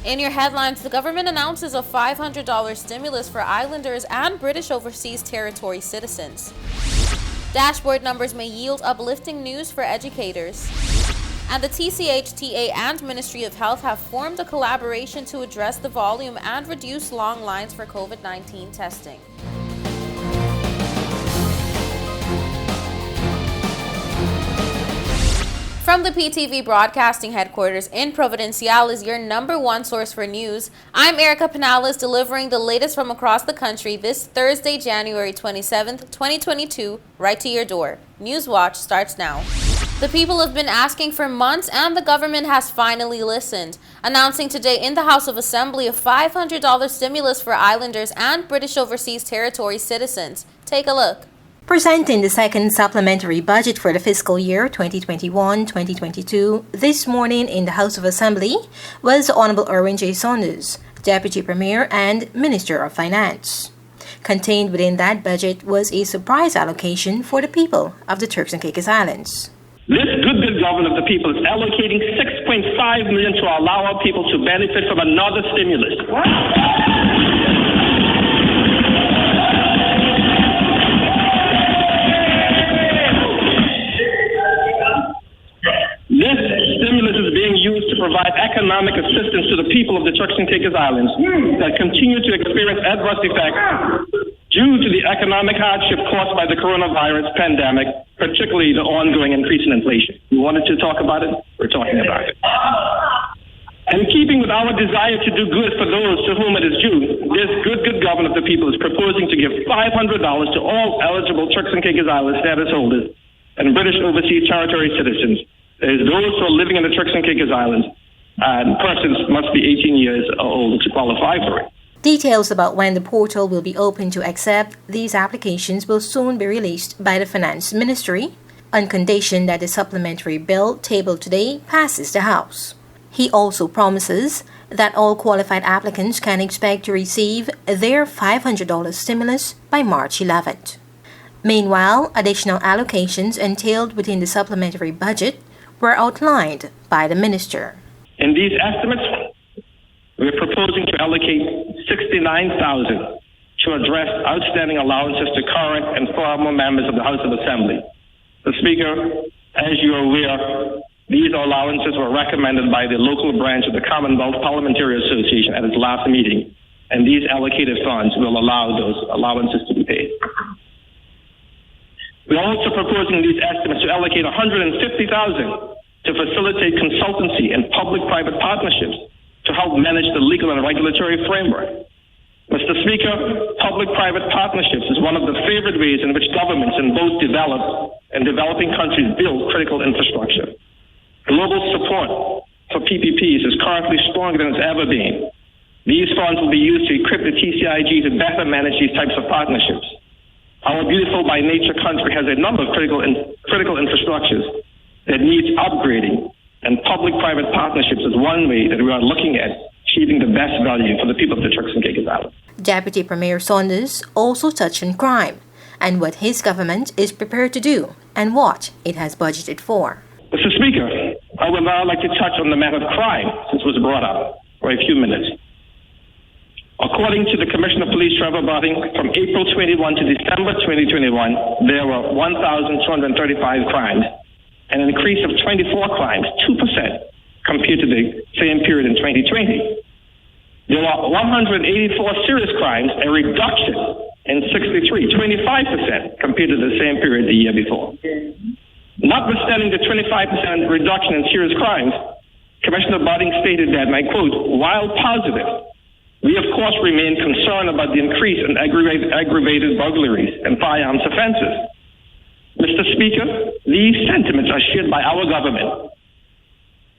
In your headlines, the government announces a $500 stimulus for islanders and British Overseas Territory citizens. Dashboard numbers may yield uplifting news for educators. And the TCHTA and Ministry of Health have formed a collaboration to address the volume and reduce long lines for COVID-19 testing. From the PTV Broadcasting Headquarters in Providencial is your number one source for news. I'm Erica Penales, delivering the latest from across the country this Thursday, January 27th, 2022, right to your door. News Watch starts now. The people have been asking for months and the government has finally listened, announcing today in the House of Assembly a $500 stimulus for islanders and British Overseas Territory citizens. Take a look. Presenting the second supplementary budget for the fiscal year 2021-2022 this morning in the House of Assembly was Honorable Erwin J. Saunders, Deputy Premier and Minister of Finance. Contained within that budget was a surprise allocation for the people of the Turks and Caicos Islands. This good government of the people is allocating $6.5 million to allow our people to benefit from another stimulus. This stimulus is being used to provide economic assistance to the people of the Turks and Caicos Islands that continue to experience adverse effects due to the economic hardship caused by the coronavirus pandemic, particularly the ongoing increase in inflation. You wanted to talk about it? We're talking about it. And keeping with our desire to do good for those to whom it is due, this good government of the people is proposing to give $500 to all eligible Turks and Caicos Island status holders and British Overseas Territory citizens. Those who are living in the Turks and Caicos Islands, and persons must be 18 years old to qualify for it. Details about when the portal will be open to accept these applications will soon be released by the Finance Ministry, on condition that the supplementary bill tabled today passes the House. He also promises that all qualified applicants can expect to receive their $500 stimulus by March 11th. Meanwhile, additional allocations entailed within the supplementary budget were outlined by the minister. In these estimates, we're proposing to allocate $69,000 to address outstanding allowances to current and former members of the House of Assembly. The Speaker, as you are aware, these allowances were recommended by the local branch of the Commonwealth Parliamentary Association at its last meeting, and these allocated funds will allow those allowances to be paid. We're also proposing these estimates to allocate $150,000 to facilitate consultancy and public-private partnerships to help manage the legal and regulatory framework. Mr. Speaker, public-private partnerships is one of the favored ways in which governments in both developed and developing countries build critical infrastructure. Global support for PPPs is currently stronger than it's ever been. These funds will be used to equip the TCIG to better manage these types of partnerships. Our beautiful by nature country has a number of critical infrastructures that needs upgrading, and public-private partnerships is one way that we are looking at achieving the best value for the people of the Turks and Caicos Islands. Deputy Premier Saunders also touched on crime and what his government is prepared to do and what it has budgeted for. Mr. Speaker, I would now like to touch on the matter of crime, since it was brought up, for a few minutes. According to the Commissioner of Police, Trevor Botting, from April 21 to December 2021, there were 1,235 crimes, an increase of 24 crimes, 2%, compared to the same period in 2020. There were 184 serious crimes, a reduction in 63, 25%, compared to the same period the year before. Notwithstanding the 25% reduction in serious crimes, Commissioner Botting stated that, and I quote, "While positive, we of course remain concerned about the increase in aggravated burglaries and firearms offenses. Mr. Speaker, these sentiments are shared by our government,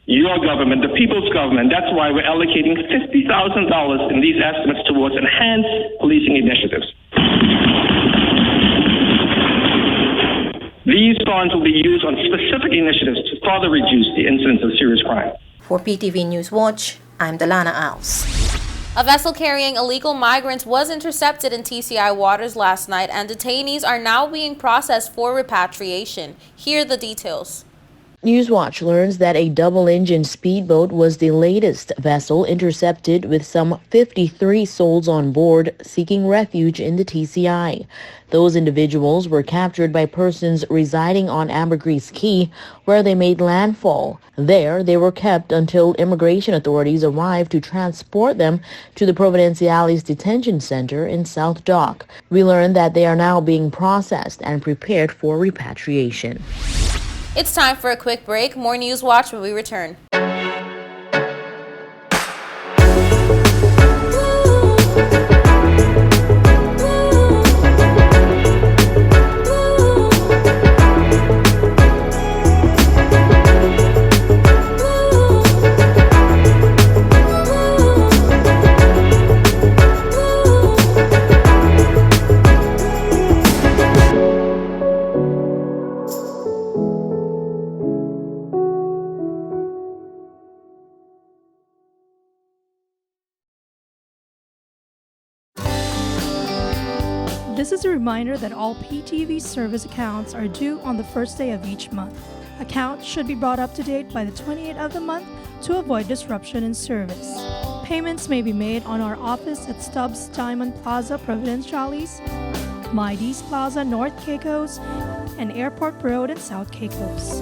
your government, the people's government. That's why we're allocating $50,000 in these estimates towards enhanced policing initiatives. These funds will be used on specific initiatives to further reduce the incidence of serious crime." For PTV News Watch, I'm Delana Alves. A vessel carrying illegal migrants was intercepted in TCI waters last night, and detainees are now being processed for repatriation. Here are the details. Newswatch learns that a double-engine speedboat was the latest vessel intercepted with some 53 souls on board seeking refuge in the TCI. Those individuals were captured by persons residing on Ambergris Key, where they made landfall. There, they were kept until immigration authorities arrived to transport them to the Providenciales Detention Center in South Dock. We learned that they are now being processed and prepared for repatriation. It's time for a quick break. More News Watch when we return. This is a reminder that all PTV service accounts are due on the first day of each month. Accounts should be brought up to date by the 28th of the month to avoid disruption in service. Payments may be made on our office at Stubbs Diamond Plaza, Providenciales, Mides Plaza, North Caicos, and Airport Road in South Caicos.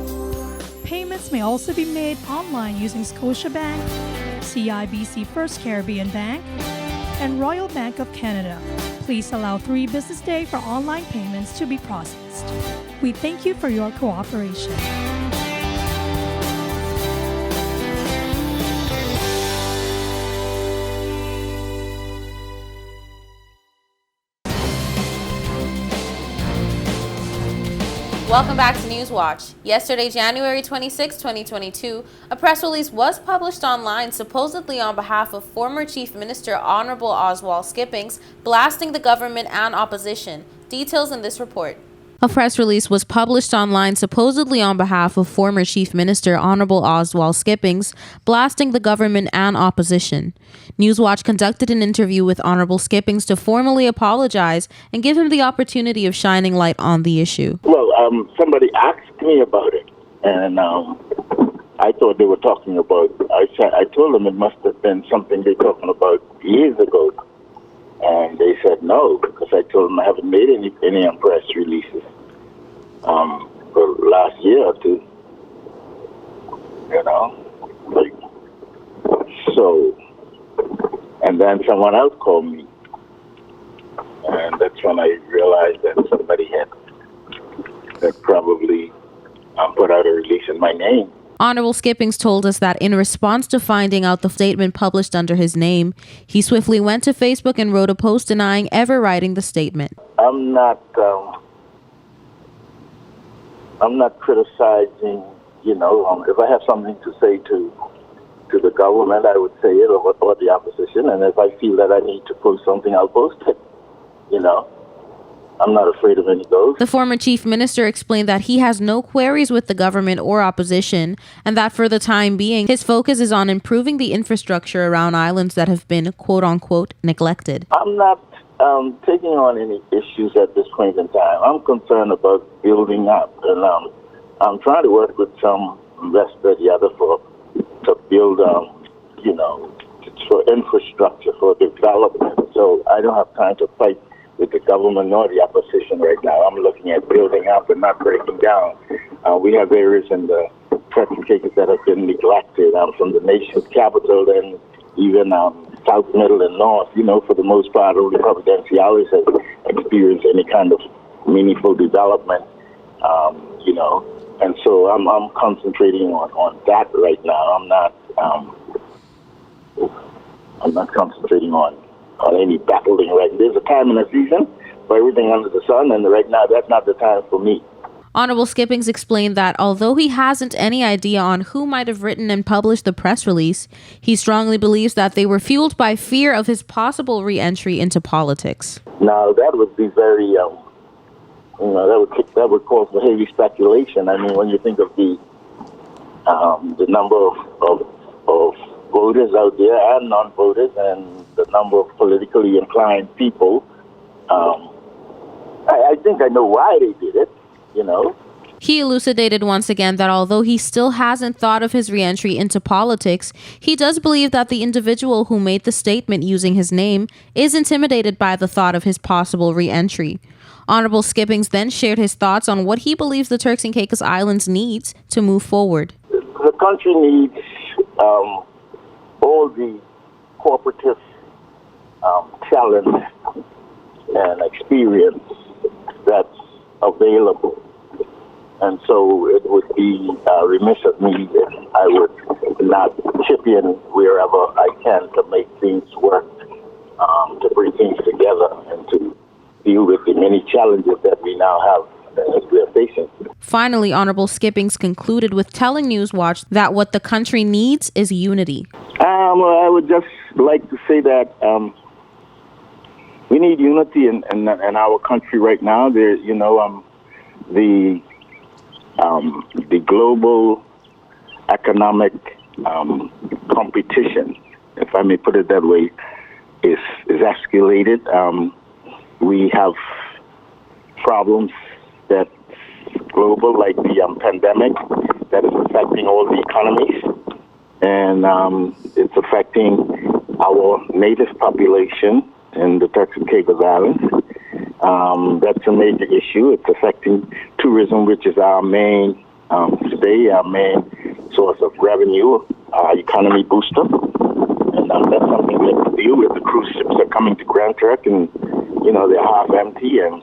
Payments may also be made online using Scotiabank, CIBC First Caribbean Bank, and Royal Bank of Canada. Please allow 3 business days for online payments to be processed. We thank you for your cooperation. Welcome back to News Watch. Yesterday, January 26, 2022, a press release was published online supposedly on behalf of former Chief Minister Honorable Oswald Skippings, blasting the government and opposition. Details in this report. A press release was published online supposedly on behalf of former Chief Minister Honorable Oswald Skippings, blasting the government and opposition. Newswatch conducted an interview with Honorable Skippings to formally apologize and give him the opportunity of shining light on the issue. Well, somebody asked me about it, and I thought they were talking about, I told them it must have been something they were talking about years ago. And they said no, because I told them I haven't made any press releases for the last year or two. You know? So, and then someone else called me. And that's when I realized that somebody had probably put out a release in my name. Honorable Skippings told us that in response to finding out the statement published under his name, he swiftly went to Facebook and wrote a post denying ever writing the statement. I'm not criticizing, if I have something to say to the government, I would say it, or the opposition, and if I feel that I need to post something, I'll post it, I'm not afraid of any of those. The former chief minister explained that he has no queries with the government or opposition, and that for the time being, his focus is on improving the infrastructure around islands that have been, quote-unquote, neglected. I'm not taking on any issues at this point in time. I'm concerned about building up, and I'm trying to work with some investor or the other to build, for infrastructure, for development. So I don't have time to fight with the government nor the opposition right now. I'm looking at building up and not breaking down. We have areas in the Turks Caicos that have been neglected from the nation's capital and even south, middle, and north. For the most part, only Providenciales has experienced any kind of meaningful development, And so I'm concentrating on that right now. I'm not concentrating on any battling right now. There's a time in the season for everything under the sun, and right now that's not the time for me. Honorable Skippings explained that although he hasn't any idea on who might have written and published the press release, he strongly believes that they were fueled by fear of his possible re-entry into politics. Now that would be very, that would cause for heavy speculation. I mean, when you think of the number of voters out there and non-voters, and the number of politically inclined people, I think I know why they did it. He elucidated once again that although he still hasn't thought of his re-entry into politics, he does believe that the individual who made the statement using his name is intimidated by the thought of his possible re-entry. Honorable Skippings then shared his thoughts on what he believes the Turks and Caicos Islands needs to move forward. The country needs all the cooperative talent and experience that's available. And so it would be remiss of me if I would not chip in wherever I can to make things work, to bring things together and to deal with the many challenges that we now have that we are facing. Finally, Honorable Skippings concluded with telling Newswatch that what the country needs is unity. I would just like to say that we need unity in our country right now. There, the global economic competition, if I may put it that way, is escalated. We have problems that's global, like the pandemic, that is affecting all the economies, and it's affecting our native population in the Turks and Caicos Islands. That's a major issue. It's affecting tourism, which is our main our main source of revenue, our economy booster. And that's something we have to deal with. The cruise ships are coming to Grand Turk, and they're half empty, and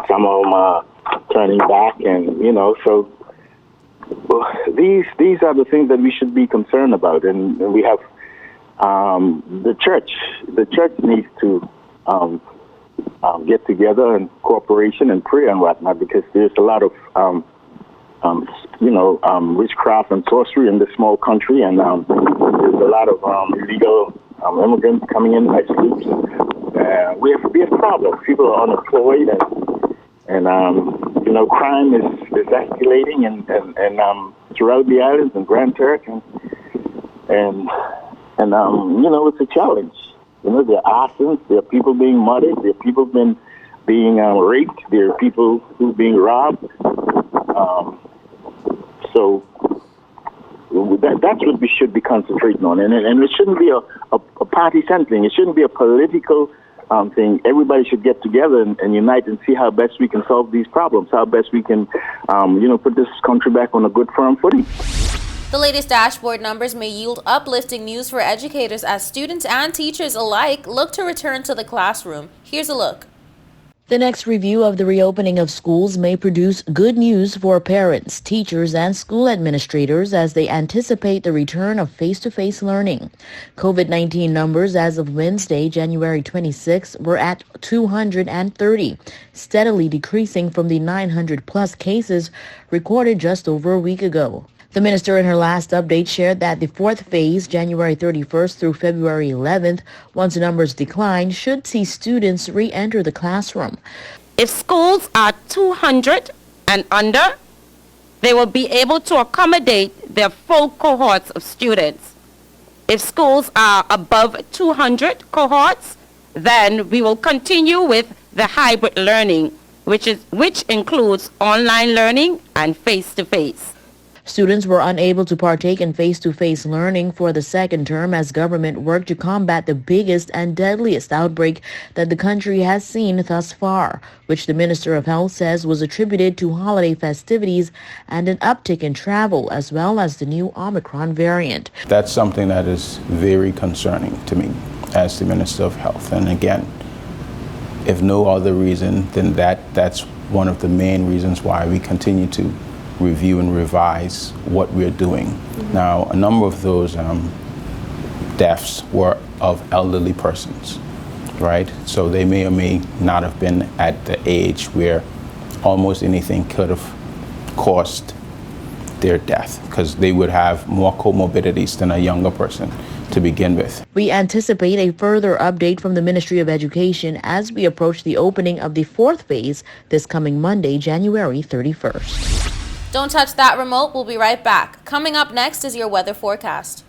some of them are turning back, and so these are the things that we should be concerned about. And we have the church. The church needs to get together and cooperation and prayer and whatnot, because there's a lot of witchcraft and sorcery in this small country, and there's a lot of illegal immigrants coming in by sloops. We have problems. People are unemployed, and crime is escalating, and throughout the islands and Grand Turk, and it's a challenge. There are arsons, there are people being murdered, there are people being raped, there are people who are being robbed. So that's what we should be concentrating on. And it shouldn't be a party-centered thing. It shouldn't be a political thing. Everybody should get together and unite and see how best we can solve these problems, how best we can, put this country back on a good, firm footing. The latest dashboard numbers may yield uplifting news for educators as students and teachers alike look to return to the classroom. Here's a look. The next review of the reopening of schools may produce good news for parents, teachers, and school administrators as they anticipate the return of face-to-face learning. COVID-19 numbers as of Wednesday, January 26, were at 230, steadily decreasing from the 900-plus cases recorded just over a week ago. The minister in her last update shared that the fourth phase, January 31st through February 11th, once numbers decline, should see students re-enter the classroom. If schools are 200 and under, they will be able to accommodate their full cohorts of students. If schools are above 200 cohorts, then we will continue with the hybrid learning, which includes online learning and face-to-face. Students were unable to partake in face-to-face learning for the second term as government worked to combat the biggest and deadliest outbreak that the country has seen thus far, which the Minister of Health says was attributed to holiday festivities and an uptick in travel, as well as the new Omicron variant. That's something that is very concerning to me as the Minister of Health. And again, if no other reason than that's one of the main reasons why we continue to review and revise what we're doing. Mm-hmm. Now, a number of those deaths were of elderly persons, right? So they may or may not have been at the age where almost anything could have caused their death, because they would have more comorbidities than a younger person to begin with. We anticipate a further update from the Ministry of Education as we approach the opening of the fourth phase this coming Monday, January 31st. Don't touch that remote. We'll be right back. Coming up next is your weather forecast.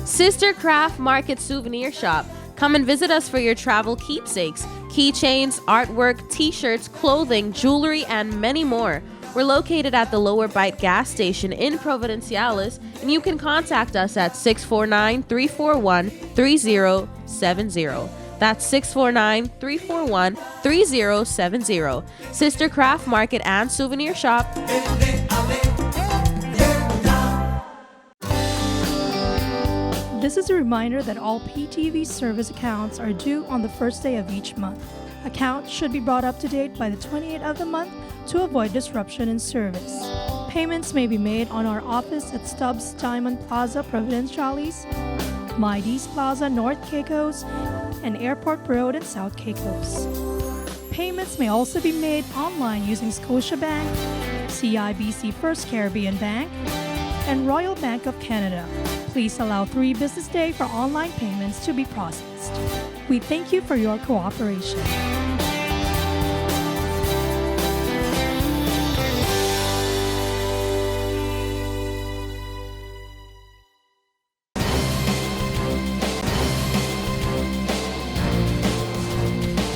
Sister Craft Market Souvenir Shop. Come and visit us for your travel keepsakes, keychains, artwork, t-shirts, clothing, jewelry, and many more. We're located at the Lower Bight gas station in Providenciales, and you can contact us at 649-341-3070. That's 649-341-3070. Sister Craft Market and Souvenir Shop. This is a reminder that all PTV service accounts are due on the first day of each month. Accounts should be brought up to date by the 28th of the month to avoid disruption in service. Payments may be made on our office at Stubbs Diamond Plaza, Providenciales, Mides Plaza, North Caicos, and Airport Road in South Caicos. Payments may also be made online using Scotiabank, CIBC First Caribbean Bank, and Royal Bank of Canada. Please allow 3 business days for online payments to be processed. We thank you for your cooperation.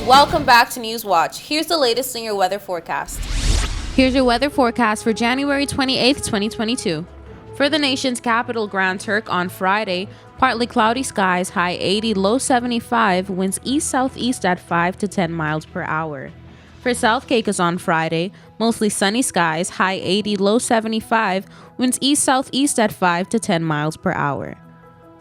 Welcome back to News Watch. Here's the latest in your weather forecast. Here's your weather forecast for January 28th, 2022. For the nation's capital, Grand Turk, on Friday, partly cloudy skies, high 80, low 75, winds east-southeast at 5 to 10 miles per hour. For South Caicos on Friday, mostly sunny skies, high 80, low 75, winds east-southeast at 5 to 10 miles per hour.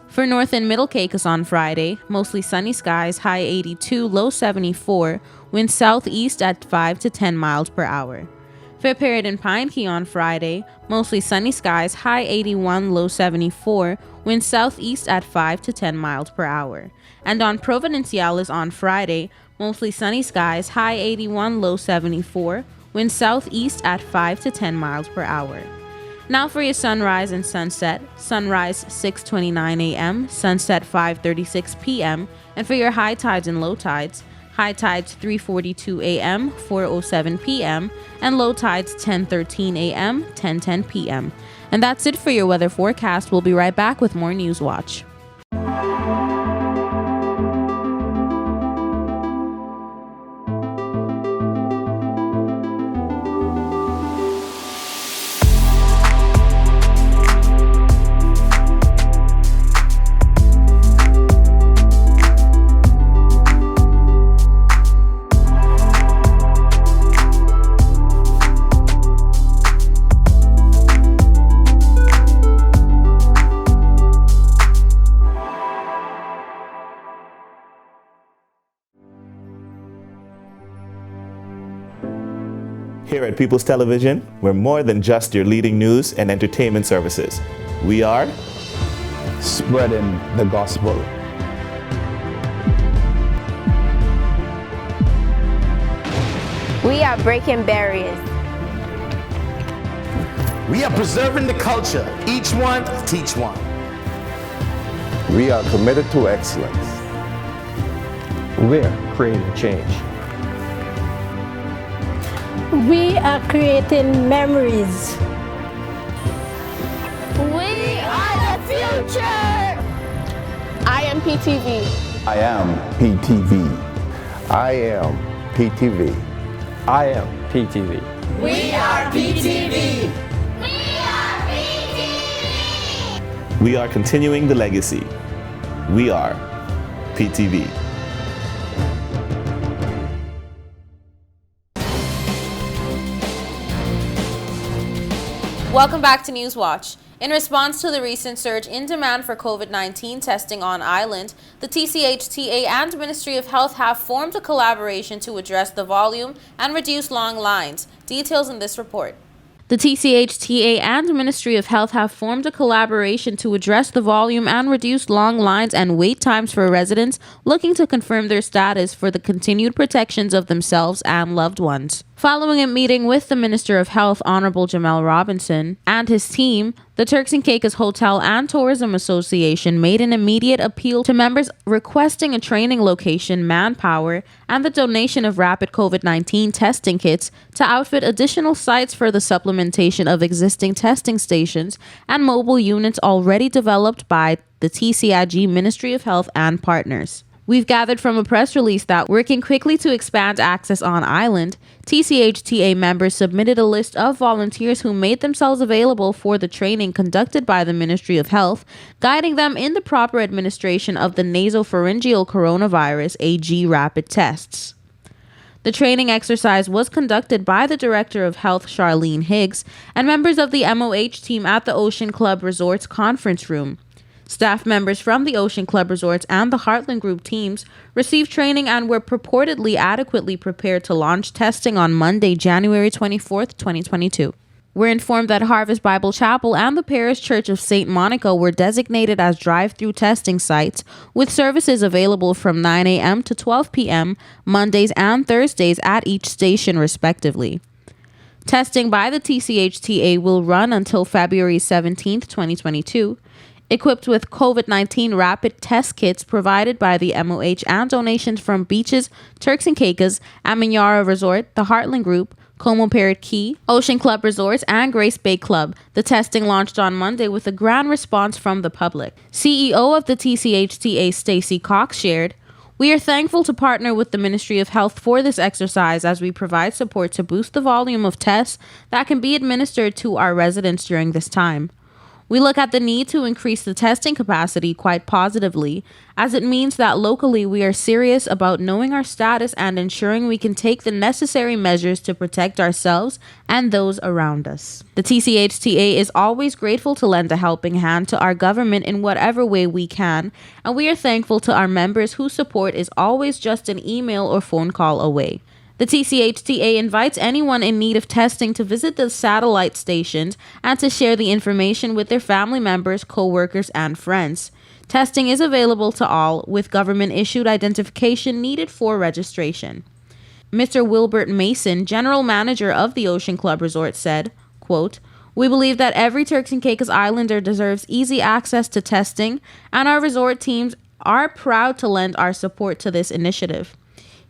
For North and Middle Caicos on Friday, mostly sunny skies, high 82, low 74, winds southeast at 5 to 10 miles per hour. For Period and Pine Key on Friday, mostly sunny skies, high 81, low 74, winds southeast at 5 to 10 miles per hour. And on Providenciales on Friday, mostly sunny skies, high 81, low 74, winds southeast at 5 to 10 miles per hour. Now for your sunrise and sunset. Sunrise 6:29 a.m., sunset 5:36 p.m. And for your high tides and low tides, high tides 3:42 a.m., 4:07 p.m., and low tides 10:13 a.m., 10:10 p.m. And that's it for your weather forecast. We'll be right back with more News Watch. Here at People's Television, we're more than just your leading news and entertainment services. We are spreading the gospel. We are breaking barriers. We are preserving the culture. Each one, teach one. We are committed to excellence. We're creating change. We are creating memories. We are the future. I am PTV. I am PTV. I am PTV. I am PTV. We are PTV. We are continuing the legacy. We are PTV. Welcome back to News Watch. In response to the recent surge in demand for COVID-19 testing on island, the TCHTA and Ministry of Health have formed a collaboration to address the volume and reduce long lines. Details in this report. The TCHTA and Ministry of Health have formed a collaboration to address the volume and reduce long lines and wait times for residents looking to confirm their status for the continued protections of themselves and loved ones. Following a meeting with the Minister of Health, Honorable Jamel Robinson, and his team, the Turks and Caicos Hotel and Tourism Association made an immediate appeal to members requesting a training location, manpower, and the donation of rapid COVID-19 testing kits to outfit additional sites for the supplementation of existing testing stations and mobile units already developed by the TCIG Ministry of Health and partners. We've gathered from a press release that, working quickly to expand access on island, TCHTA members submitted a list of volunteers who made themselves available for the training conducted by the Ministry of Health, guiding them in the proper administration of the nasopharyngeal coronavirus AG rapid tests. The training exercise was conducted by the Director of Health, Charlene Higgs, and members of the MOH team at the Ocean Club Resorts conference room. Staff members from the Ocean Club Resorts and the Heartland Group teams received training and were purportedly adequately prepared to launch testing on Monday, January 24th, 2022. We're informed that Harvest Bible Chapel and the Parish Church of St. Monica were designated as drive-through testing sites, with services available from 9 a.m. to 12 p.m. Mondays and Thursdays at each station, respectively. Testing by the TCHTA will run until February 17th, 2022. Equipped with COVID-19 rapid test kits provided by the MOH and donations from Beaches, Turks and Caicos, Amanyara Resort, the Heartland Group, Como Parrot Key, Ocean Club Resorts, and Grace Bay Club. The testing launched on Monday with a grand response from the public. CEO of the TCHTA, Stacey Cox, shared, "We are thankful to partner with the Ministry of Health for this exercise as we provide support to boost the volume of tests that can be administered to our residents during this time. We look at the need to increase the testing capacity quite positively, as it means that locally we are serious about knowing our status and ensuring we can take the necessary measures to protect ourselves and those around us. The TCHTA is always grateful to lend a helping hand to our government in whatever way we can, and we are thankful to our members whose support is always just an email or phone call away. The TCHTA invites anyone in need of testing to visit the satellite stations and to share the information with their family members, co-workers, and friends. Testing is available to all, with government-issued identification needed for registration." Mr. Wilbert Mason, General Manager of the Ocean Club Resort, said, quote, "We believe that every Turks and Caicos Islander deserves easy access to testing, and our resort teams are proud to lend our support to this initiative."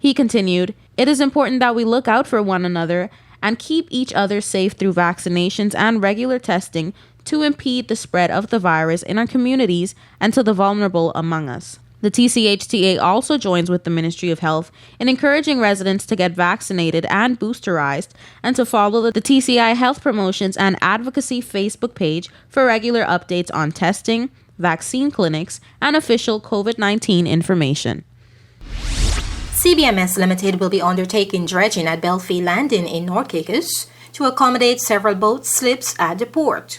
He continued, "It is important that we look out for one another and keep each other safe through vaccinations and regular testing to impede the spread of the virus in our communities and to the vulnerable among us." The TCHTA also joins with the Ministry of Health in encouraging residents to get vaccinated and boosterized and to follow the TCI Health Promotions and Advocacy Facebook page for regular updates on testing, vaccine clinics, and official COVID-19 information. CBMS Limited will be undertaking dredging at Belfie Landing in North Caicos to accommodate several boat slips at the port.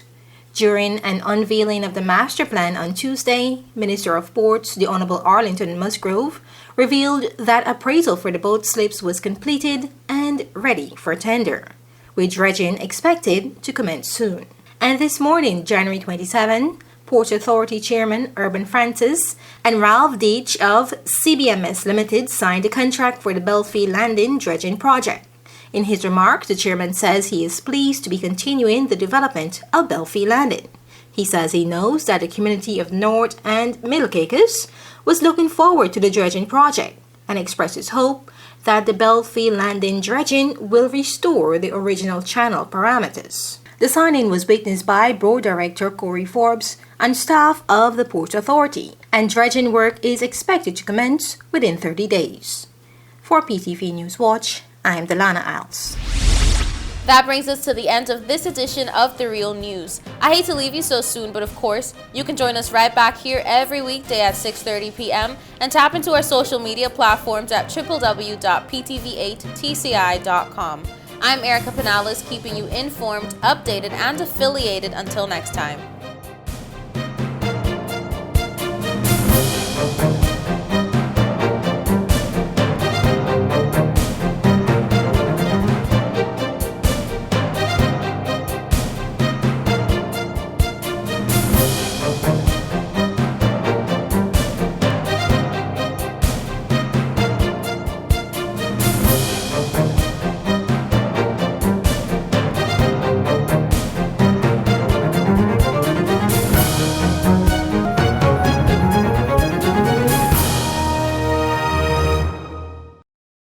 During an unveiling of the master plan on Tuesday, Minister of Ports, the Honorable Arlington Musgrove, revealed that appraisal for the boat slips was completed and ready for tender, with dredging expected to commence soon. And this morning, January 27, Port Authority Chairman Urban Francis and Ralph Deitch of CBMS Limited signed a contract for the Belfie Landing dredging project. In his remarks, the chairman says he is pleased to be continuing the development of Belfie Landing. He says he knows that the community of North and Middle Caicos was looking forward to the dredging project and expresses hope that the Belfie Landing dredging will restore the original channel parameters. The signing was witnessed by Board Director Corey Forbes and staff of the Port Authority, and dredging work is expected to commence within 30 days. For PTV News Watch, I'm Delana Isles. That brings us to the end of this edition of The Real News. I hate to leave you so soon, but of course, you can join us right back here every weekday at 6:30 p.m. and tap into our social media platforms at www.ptv8tci.com. I'm Erica Penales, keeping you informed, updated, and affiliated until next time.